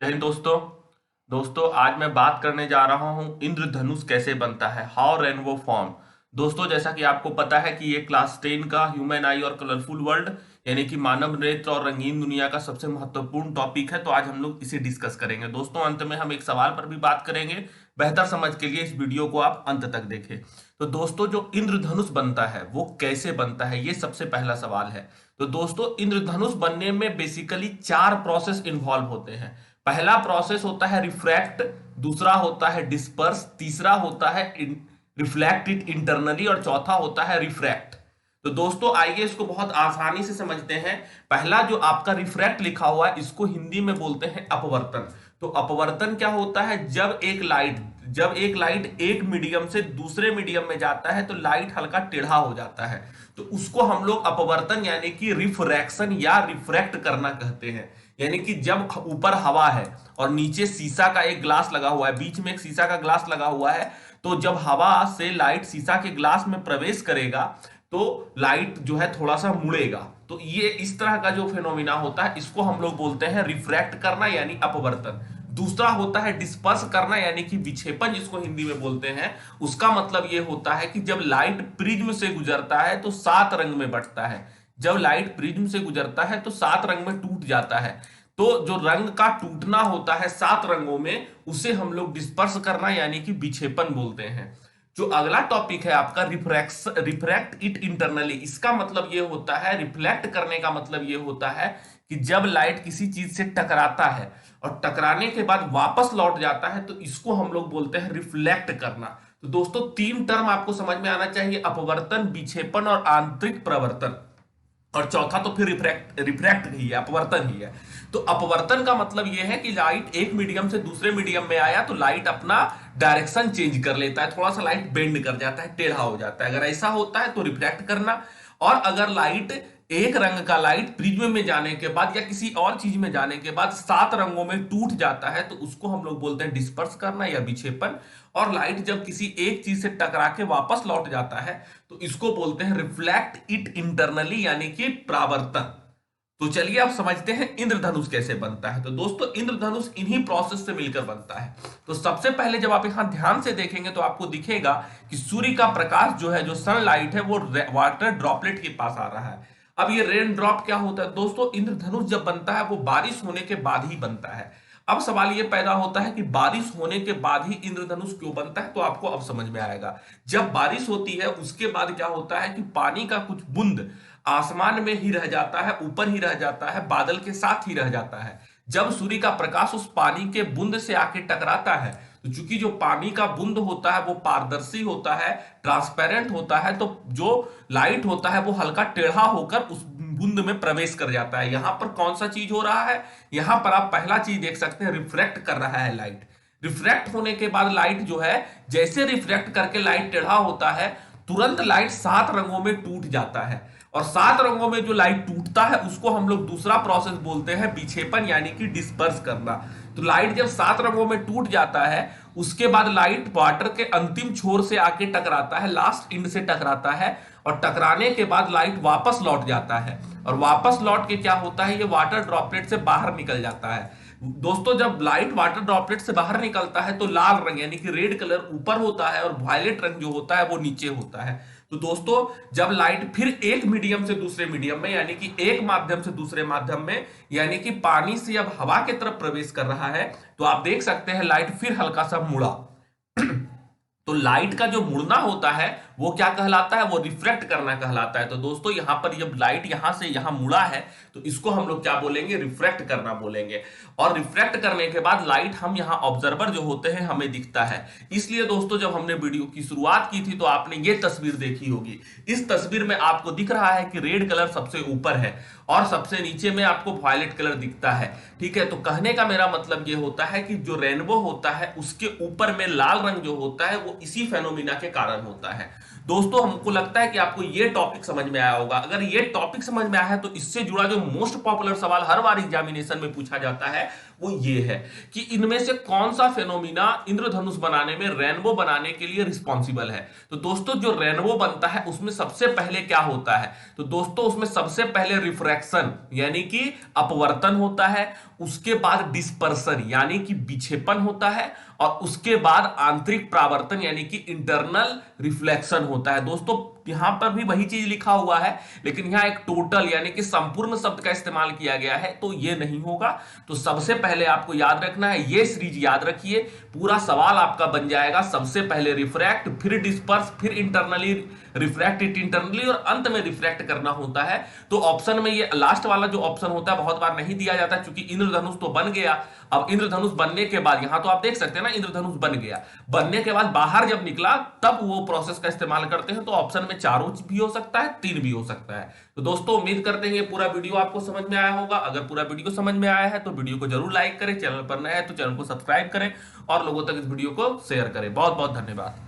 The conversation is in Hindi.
जय हिंद दोस्तों। आज मैं बात करने जा रहा हूं इंद्रधनुष कैसे बनता है, हाउ रेनबो फॉर्म। दोस्तों, जैसा कि आपको पता है कि ये क्लास 10 का ह्यूमन आई और कलरफुल वर्ल्ड यानी कि मानव नेत्र और रंगीन दुनिया का सबसे महत्वपूर्ण टॉपिक है। तो आज हम लोग इसे डिस्कस करेंगे। दोस्तों, अंत में हम एक सवाल पर भी बात करेंगे। बेहतर समझ के लिए इस वीडियो को आप अंत तक देखें। तो दोस्तों, जो इंद्रधनुष बनता है वो कैसे बनता है, ये सबसे पहला सवाल है। तो दोस्तों, इंद्रधनुष बनने में बेसिकली 4 प्रोसेस इन्वॉल्व होते हैं। पहला प्रोसेस होता है रिफ्रैक्ट, दूसरा होता है डिस्पर्स, तीसरा होता है रिफ्लेक्ट इट इंटरनली और चौथा होता है रिफ्रैक्ट। तो दोस्तों, आइए इसको बहुत आसानी से समझते हैं। पहला जो आपका रिफ्रैक्ट लिखा हुआ है इसको हिंदी में बोलते हैं अपवर्तन। तो अपवर्तन क्या होता है? जब एक लाइट एक मीडियम से दूसरे मीडियम में जाता है तो लाइट हल्का टेढ़ा हो जाता है, तो उसको हम लोग अपवर्तन यानी कि रिफ्रैक्शन या रिफ्रैक्ट करना कहते हैं। यानी कि जब ऊपर हवा है और नीचे शीशा का एक ग्लास लगा हुआ है, बीच में एक शीशा का ग्लास लगा हुआ है, तो जब हवा से लाइट शीशा के ग्लास में प्रवेश करेगा तो लाइट जो है थोड़ा सा मुड़ेगा। तो ये इस तरह का जो फिनोमिना होता है इसको हम लोग बोलते हैं रिफ्रैक्ट करना यानी अपवर्तन। दूसरा होता है डिस्पर्स करना यानी कि विक्षेपण, जिसको हिंदी में बोलते हैं। उसका मतलब ये होता है कि जब लाइट प्रिज्म से गुजरता है तो 7 रंग में बंटता है। जब लाइट प्रिज्म से गुजरता है तो 7 रंग में टूट जाता है। तो जो रंग का टूटना होता है 7 रंगों में, उसे हम लोग डिस्पर्स करना यानी कि विक्षेपण बोलते हैं। जो अगला टॉपिक है आपका रिफ्रैक्ट इट इंटरनली, इसका मतलब ये होता है, रिफ्लेक्ट करने का मतलब ये होता है कि जब लाइट किसी चीज से टकराता है और टकराने के बाद वापस लौट जाता है तो इसको हम लोग बोलते हैं रिफ्लेक्ट करना। तो दोस्तों, 3 टर्म आपको समझ में आना चाहिए: अपवर्तन, विक्षेपण और आंतरिक प्रवर्तन। और चौथा तो फिर रिफ्रैक्ट ही है, अपवर्तन ही है। तो अपवर्तन का मतलब यह है कि लाइट एक मीडियम से दूसरे मीडियम में आया तो लाइट अपना डायरेक्शन चेंज कर लेता है, थोड़ा सा लाइट बेंड कर जाता है, टेढ़ा हो जाता है। अगर ऐसा होता है तो रिफ्रैक्ट करना। और अगर लाइट एक रंग का लाइट प्रिज्म में जाने के बाद या किसी और चीज में जाने के बाद 7 रंगों में टूट जाता है तो उसको हम लोग बोलते हैं डिस्पर्स करना या विक्षेपण। और लाइट जब किसी एक चीज से टकरा के वापस लौट जाता है तो इसको बोलते हैं रिफ्लेक्ट इट इंटरनली यानी कि परावर्तन। तो चलिए अब समझते हैं इंद्रधनुष कैसे बनता है। तो दोस्तों, इंद्रधनुष इन्हीं प्रोसेस से मिलकर बनता है। तो सबसे पहले जब आप यहां ध्यान से देखेंगे तो आपको दिखेगा कि सूर्य का प्रकाश जो है, जो सनलाइट है, वो वाटर ड्रॉपलेट के पास आ रहा है। अब ये रेन ड्रॉप क्या होता है दोस्तों? इंद्रधनुष जब बनता है वो बारिश होने के बाद ही बनता है। अब सवाल ये पैदा होता है कि बारिश होने के बाद ही इंद्रधनुष क्यों बनता है, तो आपको अब समझ में आएगा। जब बारिश होती है उसके बाद क्या होता है कि पानी का कुछ बूंद आसमान में ही रह जाता है, ऊपर ही रह जाता है, बादल के साथ ही रह जाता है। जब सूर्य का प्रकाश उस पानी के बूंद से आके टकराता है तो चूंकि जो पानी का बूंद होता है वो पारदर्शी होता है, ट्रांसपेरेंट होता है, तो जो लाइट होता है वो हल्का टेढ़ा होकर उस बूंद में प्रवेश कर जाता है। यहां पर कौन सा चीज हो रहा है? यहां पर आप पहला चीज देख सकते हैं, रिफ्रैक्ट कर रहा है लाइट। रिफ्रैक्ट होने के बाद लाइट जो है, जैसे रिफ्रैक्ट करके लाइट टेढ़ा होता है, तुरंत लाइट 7 रंगों में टूट जाता है। और 7 रंगों में जो लाइट टूटता है उसको हम लोग दूसरा प्रोसेस बोलते हैं विक्षेपण यानी कि डिस्पर्स करना। तो लाइट जब 7 रंगों में टूट जाता है उसके बाद लाइट वाटर के अंतिम छोर से आके टकराता है, लास्ट एंड से टकराता है, और टकराने के बाद लाइट वापस लौट जाता है। और वापस लौट के क्या होता है, ये वाटर ड्रॉपलेट से बाहर निकल जाता है। दोस्तों, जब लाइट वाटर ड्रॉपलेट से बाहर निकलता है तो लाल रंग यानी कि रेड कलर ऊपर होता है और वायलेट रंग जो होता है वो नीचे होता है। तो दोस्तों, जब लाइट फिर एक मीडियम से दूसरे मीडियम में यानी कि एक माध्यम से दूसरे माध्यम में यानी कि पानी से अब हवा की तरफ प्रवेश कर रहा है तो आप देख सकते हैं लाइट फिर हल्का सा मुड़ा। तो लाइट का जो मुड़ना होता है वो क्या कहलाता है? वो रिफ्रैक्ट करना कहलाता है। तो दोस्तों, यहां पर जब लाइट यहां से यहां मुड़ा है तो इसको हम लोग क्या बोलेंगे? रिफ्रैक्ट करना बोलेंगे। और रिफ्रैक्ट करने के बाद लाइट हम यहां ऑब्जर्वर जो होते हैं हमें दिखता है। इसलिए दोस्तों, जब हमने वीडियो की शुरुआत की थी तो आपने ये तस्वीर देखी होगी। इस तस्वीर में आपको दिख रहा है कि रेड कलर सबसे ऊपर है और सबसे नीचे में आपको वायलेट कलर दिखता है। ठीक है, तो कहने का मेरा मतलब ये होता है कि जो रेनबो होता है उसके ऊपर में लाल रंग जो होता है वो इसी फेनोमिना के कारण होता है। दोस्तों हमको लगता है कि आपको ये टॉपिक समझ में आया होगा। अगर ये टॉपिक समझ में आया है तो इससे जुड़ा जो मोस्ट पॉपुलर सवाल हर बार एग्जामिनेशन में पूछा जाता है वो ये है कि इनमें से कौन सा फेनोमिना इंद्रधनुष बनाने में, रेनबो बनाने के लिए रिस्पॉन्सिबल है। तो दोस्तों जो रेनबो बनता है उसमें सबसे पहले क्या होता है, तो दोस्तों उसमें सबसे पहले रिफ्रैक्शन यानी कि अपवर्तन होता है, उसके बाद डिस्पर्सन यानी कि विक्षेपण होता है, और उसके बाद आंतरिक परावर्तन यानी कि इंटरनल रिफ्लेक्शन होता है। दोस्तों यहां पर भी वही चीज लिखा हुआ है, लेकिन यहां एक टोटल यानी कि संपूर्ण शब्द का इस्तेमाल किया गया है, तो ये नहीं होगा। तो सबसे पहले आपको याद रखना है, ये सीरीज याद रखिए, पूरा सवाल आपका बन जाएगा। सबसे पहले रिफ्रैक्ट, फिर डिस्पर्स, फिर इंटरनली रिफ्रैक्ट इंटरनली, और अंत में रिफ्रैक्ट करना होता है। तो ऑप्शन में ये लास्ट वाला जो ऑप्शन होता है बहुत बार नहीं दिया जाता, क्योंकि इंद्रधनुष तो बन गया। अब इंद्रधनुष बनने के बाद यहां तो आप देख सकते हैं ना, इंद्रधनुष बन गया, बनने के बाद बाहर जब निकला तब वो प्रोसेस का इस्तेमाल करते हैं। तो ऑप्शन में चारों भी हो सकता है, तीन भी हो सकता है। तो दोस्तों उम्मीद करते हैं ये पूरा वीडियो आपको समझ में आया होगा। अगर पूरा वीडियो समझ में आया है तो वीडियो को जरूर लाइक करें, चैनल पर नए हैं तो चैनल को सब्सक्राइब करें और लोगों तक इस वीडियो को शेयर करें। बहुत बहुत धन्यवाद।